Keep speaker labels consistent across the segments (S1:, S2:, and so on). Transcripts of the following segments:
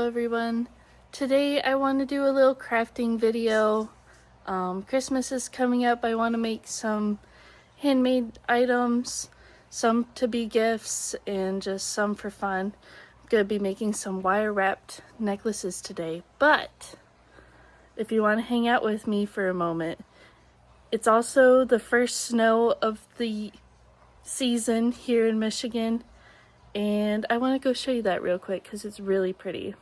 S1: everyone. Today I want to do a little crafting video. Christmas is coming up. I want to make some handmade items, some to be gifts and just some for fun. I'm going to be making some wire wrapped necklaces today, but if you want to hang out with me for a moment, it's also the first snow of the season here in Michigan, and I want to go show you that real quick because it's really pretty.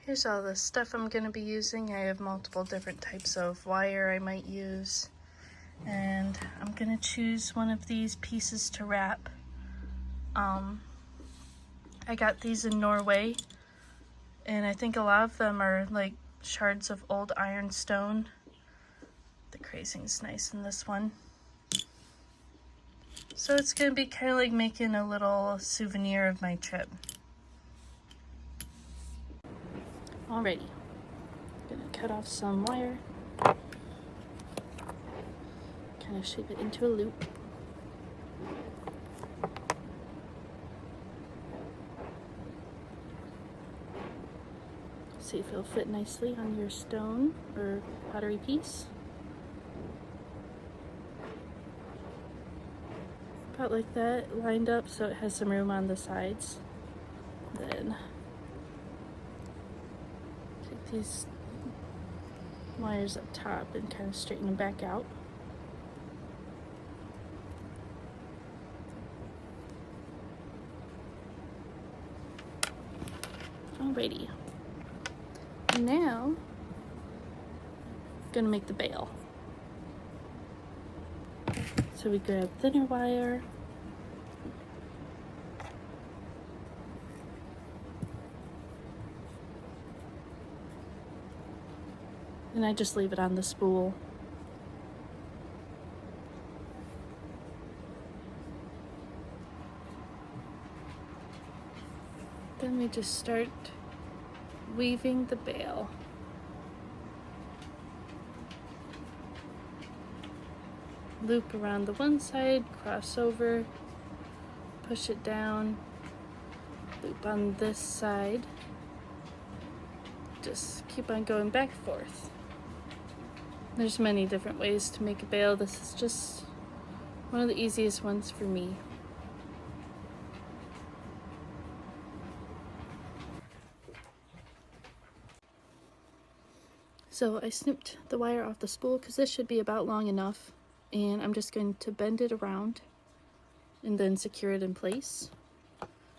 S1: Here's all the stuff I'm going to be using. I have multiple different types of wire I might use, and I'm going to choose one of these pieces to wrap. I got these in Norway, and I think a lot of them are like shards of old ironstone. The crazing's nice in this one. So it's going to be kind of like making a little souvenir of my trip. Alrighty, I'm gonna cut off some wire, kind of shape it into a loop. See if it'll fit nicely on your stone or pottery piece. About like that, lined up so it has some room on the sides. Then these wires up top and kind of straighten them back out. Alrighty. Now, I'm gonna make the bail. So we grab thinner wire. And I just leave it on the spool. Then we just start weaving the bail. Loop around the one side, cross over, push it down, loop on this side. Just keep on going back and forth. There's many different ways to make a bail. This is just one of the easiest ones for me. So I snipped the wire off the spool because this should be about long enough, and I'm just going to bend it around and then secure it in place.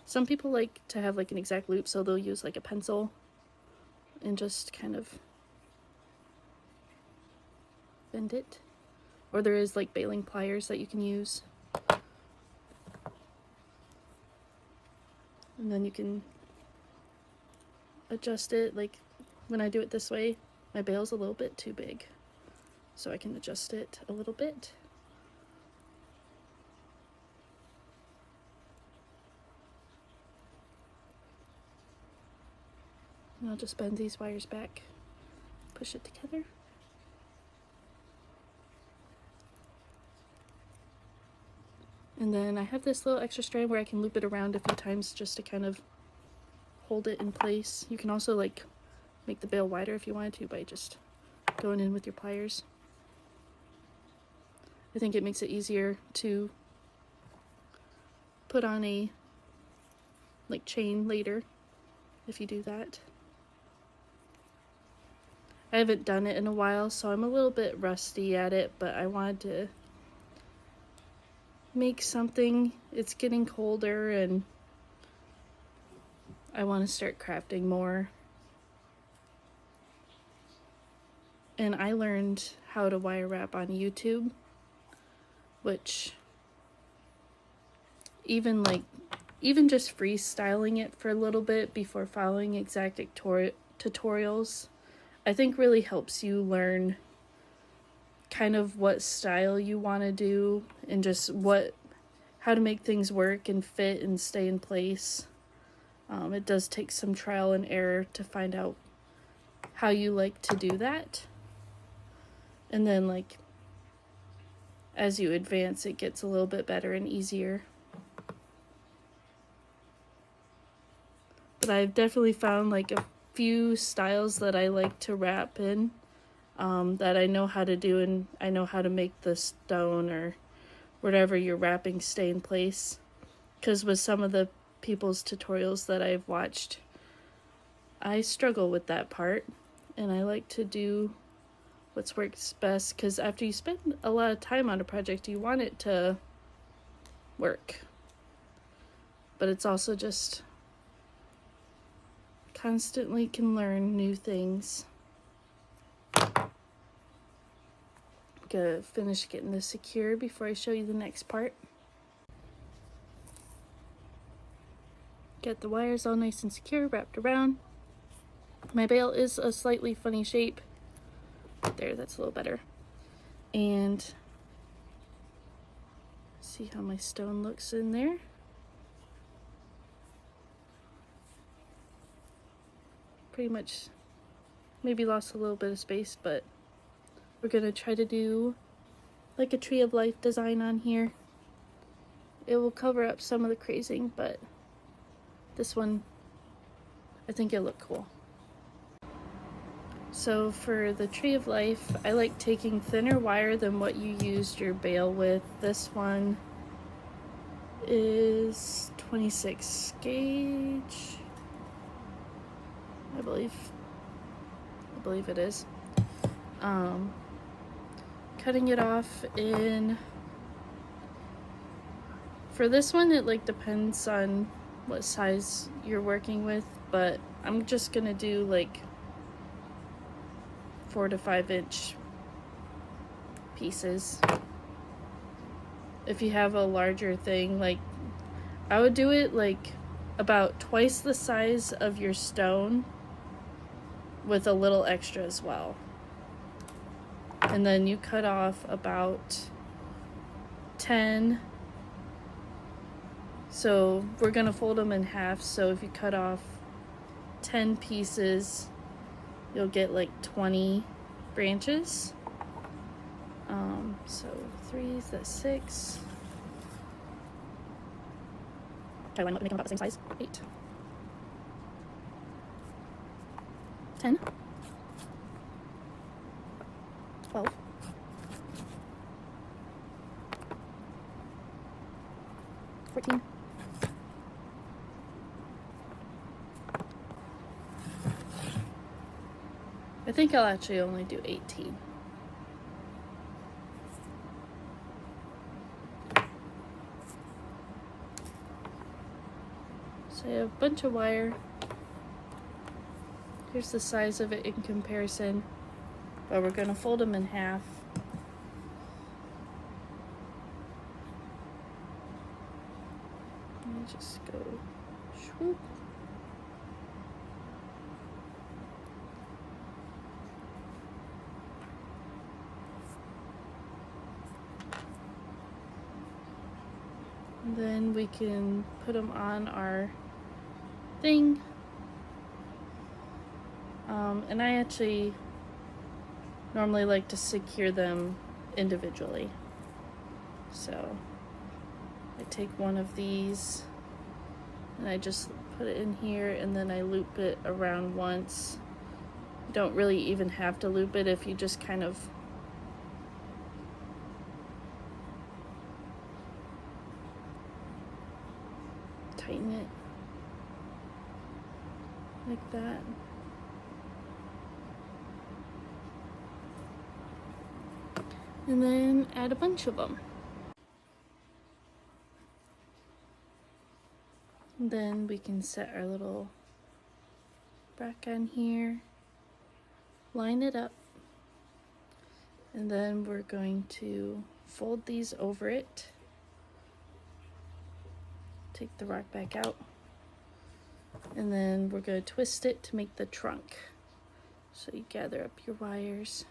S1: Some people like to have like an exact loop, so they'll use like a pencil and just kind of bend it, or there is like bailing pliers that you can use, and then you can adjust it. Like when I do it this way, my bail's a little bit too big, so I can adjust it a little bit. And I'll just bend these wires back, push it together. And then I have this little extra strand where I can loop it around a few times just to kind of hold it in place. You can also like make the bail wider if you wanted to by just going in with your pliers. I think it makes it easier to put on a like chain later if you do that. I haven't done it in a while, so I'm a little bit rusty at it, but I wanted to make something. It's getting colder and I want to start crafting more. And I learned how to wire wrap on YouTube, which even just freestyling it for a little bit before following exact tutorials, I think really helps you learn kind of what style you want to do and just how to make things work and fit and stay in place. It does take some trial and error to find out how you like to do that. And then like as you advance, it gets a little bit better and easier. But I've definitely found like a few styles that I like to wrap in, that I know how to do, and I know how to make the stone or whatever you're wrapping stay in place. Because with some of the people's tutorials that I've watched, I struggle with that part, and I like to do what works best, because after you spend a lot of time on a project, you want it to work. But it's also just constantly can learn new things. Gonna finish getting this secure before I show you the next part. Get the wires all nice and secure, wrapped around. My bail is a slightly funny shape. There, that's a little better. And see how my stone looks in there. Pretty much maybe lost a little bit of space, but we're gonna try to do like a tree of life design on here. It will cover up some of the crazing, but this one, I think it'll look cool. So for the tree of life, I like taking thinner wire than what you used your bail with. This one is 26 gauge, I believe it is. Cutting it off in, for this one it like depends on what size you're working with, but I'm just gonna do like 4 to 5 inch pieces. If you have a larger thing, like I would do it like about twice the size of your stone with a little extra as well. And then you cut off about 10. So we're gonna fold them in half. So if you cut off 10 pieces, you'll get like 20 branches. So 3 is that 6. Try to line up to make them about the same size. 8. 10. 12. 14. 'I think I'll actually only do 18. So I have a bunch of wire. Here's the size of it in comparison, but we're going to fold them in half. Let me just go swoop. And then we can put them on our thing. And I actually normally like to secure them individually. So I take one of these and I just put it in here, and then I loop it around once. You don't really even have to loop it if you just kind of tighten it like that. And then add a bunch of them. And then we can set our little bracket on here, line it up, and then we're going to fold these over it. Take the rock back out, and then we're going to twist it to make the trunk. So you gather up your wires,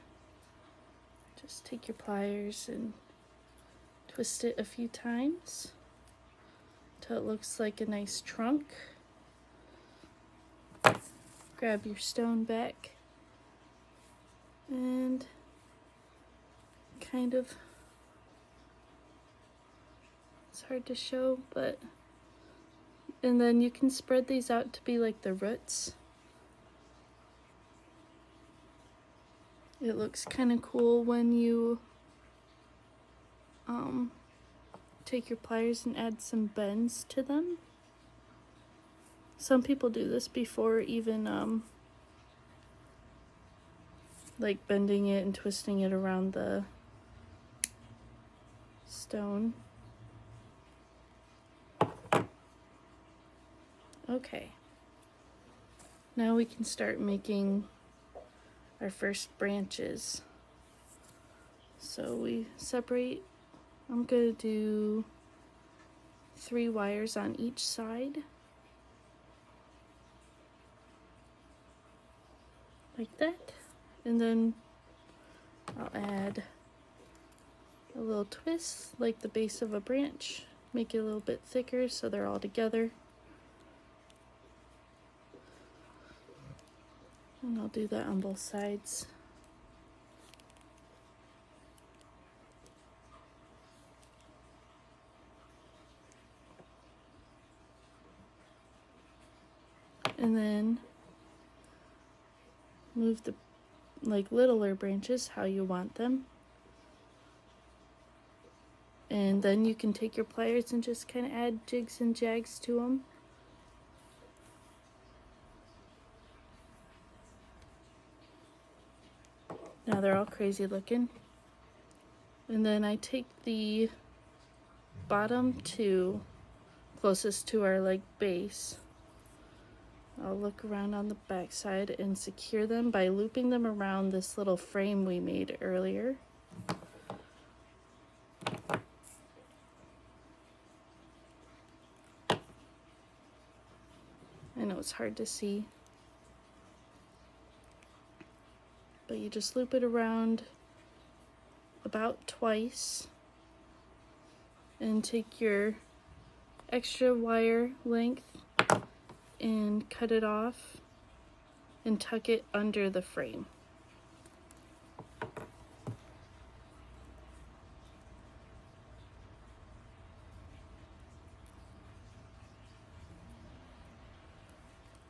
S1: Just take your pliers and twist it a few times until it looks like a nice trunk. Grab your stone back and kind of, it's hard to show, but, and then you can spread these out to be like the roots. It looks kind of cool when you take your pliers and add some bends to them. Some people do this before even like bending it and twisting it around the stone. Okay, now we can start making our first branches. So we separate, I'm gonna do 3 wires on each side, like that, and then I'll add a little twist like the base of a branch, make it a little bit thicker so they're all together. And I'll do that on both sides. And then move the like littler branches how you want them. And then you can take your pliers and just kind of add jigs and jags to them. Now they're all crazy looking. And then I take the bottom 2 closest to our like base. I'll look around on the back side and secure them by looping them around this little frame we made earlier. I know it's hard to see, but you just loop it around about twice and take your extra wire length and cut it off and tuck it under the frame.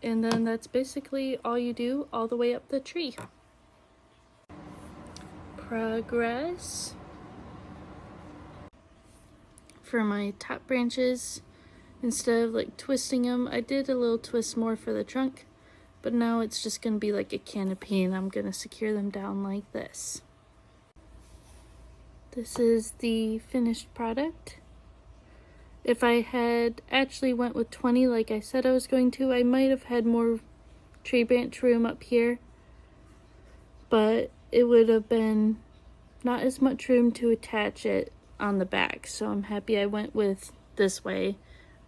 S1: And then that's basically all you do all the way up the tree. Progress. For my top branches, instead of like twisting them, I did a little twist more for the trunk, but now it's just going to be like a canopy and I'm going to secure them down like this. This is the finished product. If I had actually went with 20 like I said I was going to, I might have had more tree branch room up here, but it would have been not as much room to attach it on the back, so I'm happy I went with this way.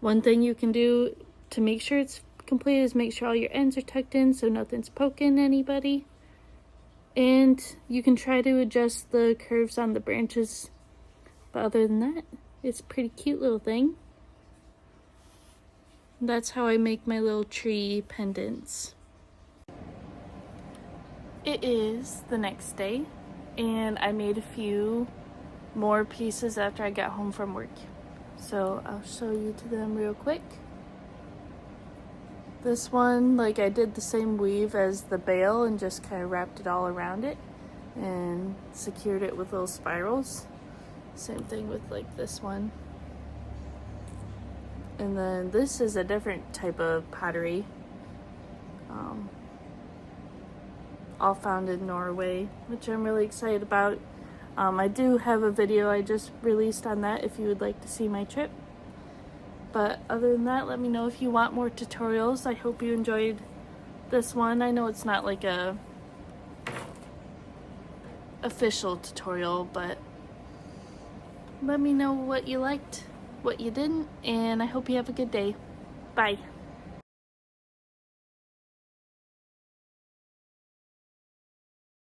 S1: One thing you can do to make sure it's complete is make sure all your ends are tucked in so nothing's poking anybody, and you can try to adjust the curves on the branches, but other than that, it's a pretty cute little thing. That's how I make my little tree pendants. It is the next day, and I made a few more pieces after I got home from work. So I'll show you to them real quick. This one, like I did the same weave as the bale and just kind of wrapped it all around it and secured it with little spirals. Same thing with like this one. And then this is a different type of pottery. All found in Norway, which I'm really excited about. I do have a video I just released on that if you would like to see my trip. But other than that, let me know if you want more tutorials. I hope you enjoyed this one. I know it's not like a official tutorial, but let me know what you liked, what you didn't, and I hope you have a good day. Bye.